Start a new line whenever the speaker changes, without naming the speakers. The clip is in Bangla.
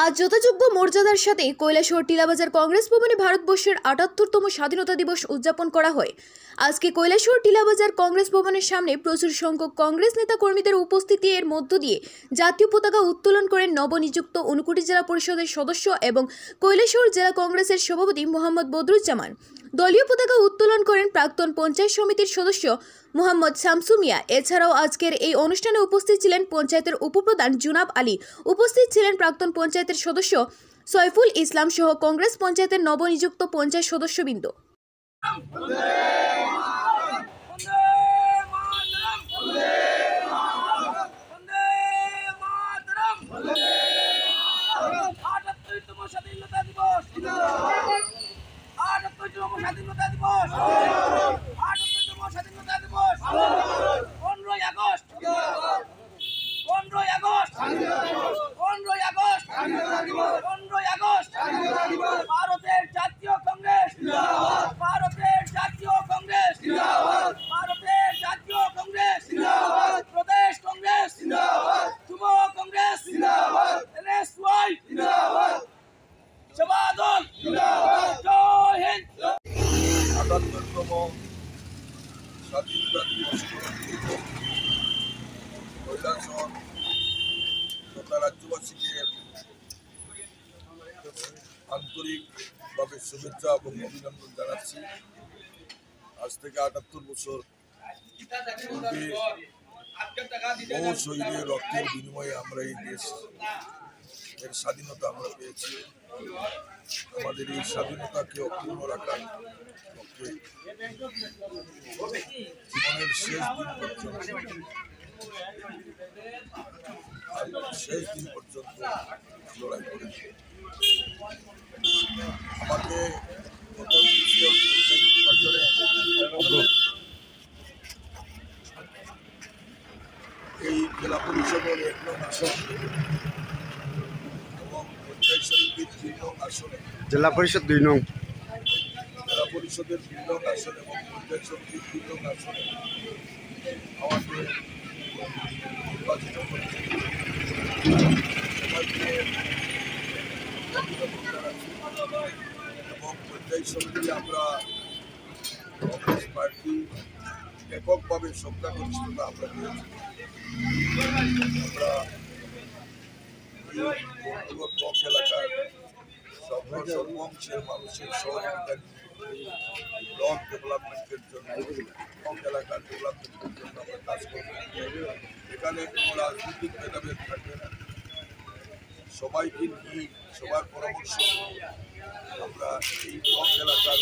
আজ যথাযোগ্য মর্যাদার সাথে কৈলাসহর টিলাবাজার কংগ্রেস ভবনে ভারতবর্ষের ৭৮তম স্বাধীনতা দিবস উদযাপন করা হয়। আজকে কৈলাসহর টিলাবাজার কংগ্রেস ভবনের সামনে প্রচুর সংখ্যক কংগ্রেস নেতা কর্মীদের উপস্থিতি এর মধ্য দিয়ে জাতীয় পতাকা উত্তোলন করেন নবনিযুক্ত ঊনকোটি জেলা পরিষদের সদস্য এবং কৈলাসহর জেলা কংগ্রেসের সভাপতি মোহাম্মদ বদরুজ্জামান। দলীয় পতাকা উত্তোলন করেন প্রাক্তন পঞ্চায়েত সমিতির সদস্য মোহাম্মদ শামসু মিয়া। এছাড়াও আজকের এই অনুষ্ঠানে উপস্থিত ছিলেন পঞ্চায়েতের উপপ্রধান জুনাব আলী, উপস্থিত ছিলেন প্রাক্তন পঞ্চায়েতের সদস্য সৈফুল ইসলাম সহ কংগ্রেস পঞ্চায়েতের নবনিযুক্ত পঞ্চায়েত সদস্যবৃন্দ।
ভারতের জাতীয় কংগ্রেস, ভারতের জাতীয় কংগ্রেস, ভারতের জাতীয় কংগ্রেস, প্রদেশ কংগ্রেস, যুব কংগ্রেস, এনএসওয়াই, সেবাদল, জয় হিন্দ।
৭৮তম স্বাধীনতা দিবস কৈলাসহর তথা রাজ্যবাসীকে আন্তরিকভাবে শুভেচ্ছা এবং অভিনন্দন জানাচ্ছি। আজ থেকে ৭৮ বছর পূর্বে বহু শহীদের রক্তের বিনিময়ে আমরা এই দেশ এর স্বাধীনতা আমরা পেয়েছি। আমাদের এই স্বাধীনতাকে অক্ষুণ্ণ রাখার পক্ষে জীবনের শেষ দিন পর্যন্ত লড়াই করেছি। আমাকে এই জেলা পরিষদের ১ নং আসন এবং পঞ্চায়েত সমিতির ৩ নং আসনে,
জেলা পরিষদ ২ নং,
জেলা পরিষদের ৩ নং আসন এবং পঞ্চায়েত সমিতির ৩ নং আসনে আমাকে নির্বাচিত করেছে। সবাইকে অভিনন্দন জানাচ্ছি এবং পঞ্চায়েত সমিতি আমরা কংগ্রেস পার্টি এককভাবে সংখ্যাগরিষ্ঠতা আমরা পেয়েছি। আমরা ব্লক এলাকার সর্বংশের মানুষের সহযোগিতা ব্লক ডেভেলপমেন্টের জন্য, ব্লক এলাকার ডেভেলপমেন্টের জন্য আমরা কাজ করব। এখানে কোনো রাজনৈতিক ভেদাভেদ থাকবে না, সবাইকে নিয়ে সবার পরামর্শ আমরা এই ব্লক এলাকার